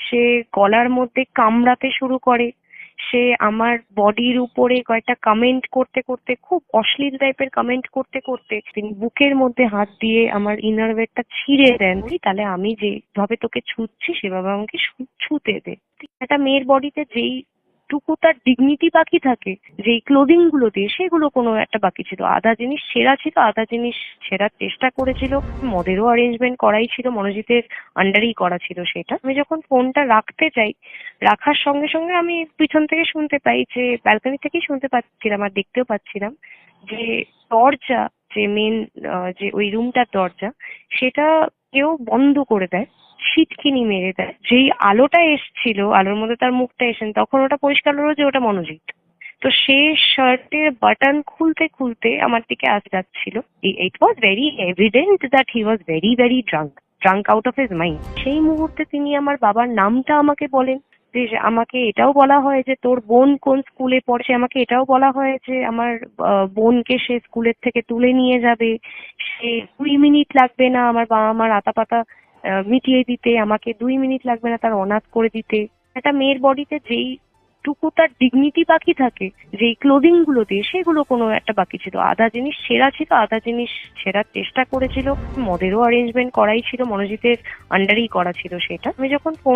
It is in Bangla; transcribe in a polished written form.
সে গলার মধ্যে কামড়াতে শুরু করে। সে আমার বডির উপরে কয়েকটা কমেন্ট করতে করতে, খুব অশ্লীল টাইপের কমেন্ট করতে করতে তিনি বুকের মধ্যে হাত দিয়ে আমার ইনার ওয়্যারটা ছিঁড়ে দেন। তাহলে আমি যেভাবে তোকে ছুঁচ্ছি সেভাবে আমাকে ছুঁতে দে। একটা মেয়ের বডিতে যেইটুকু তার ডিগনিটি বাকি থাকে, যেই ক্লোদিং গুলো দিয়ে, সেগুলো কোনো একটা বাকি ছিল। আধা জিনিস ছেঁড়া ছিল, আধা জিনিস ছেঁড়ার চেষ্টা করেছিল। মদেরও অ্যারেঞ্জমেন্ট করাই ছিল, মনোজিতের আন্ডারেই করা ছিল সেটা। আমি যখন ফোনটা রাখতে যাই, রাখার সঙ্গে সঙ্গে আমি পিছন থেকে শুনতে পাই, যে ব্যালকনি থেকেই শুনতে পাচ্ছিলাম আর দেখতেও পাচ্ছিলাম, যে দরজা, যে মেন যে ওই রুমটার দরজা, সেটা কেউ বন্ধ করে দেয়, সিটকিনি মেরে দেয়। যেই আলোটা এসছিল, আলোর মধ্যে তার মুখটা এসেন, তখন ওটা পরিষ্কার হলো যে ওটা মনোজিৎ। তো সে শার্টের বাটন খুলতে খুলতে আমার দিকে আসতে যাচ্ছিল। It was very evident that he was very very drunk out of his mind. সেই মুহূর্তে তিনি আমার বাবার নামটা আমাকে বলেন। যে আমাকে এটাও বলা হয় যে তোর বোন কোন স্কুলে পড়ছে, আমাকে এটাও বলা হয় যে আমার বোনকে সে স্কুলের থেকে তুলে নিয়ে যাবে, সে 2 মিনিট লাগবে না আমার বাবা মার আতাপাতা মিটিয়ে দিতে, আমাকে 2 মিনিট লাগবে না তার অনাথ করে দিতে। একটা মেয়ের বডিতে যেইটুকু তার ডিগনিটি বাকি থাকে, যেই ক্লোদিং গুলো দিয়ে, সেগুলো কোনো একটা বাকি ছিল। আধা জিনিস ছেঁড়া ছিল, আধা জিনিস ছেঁড়ার চেষ্টা করেছিল। মদেরও অ্যারেঞ্জমেন্ট করাই ছিল, মনোজিতের আন্ডারেই করা ছিল সেটা। আমি যখন ফোন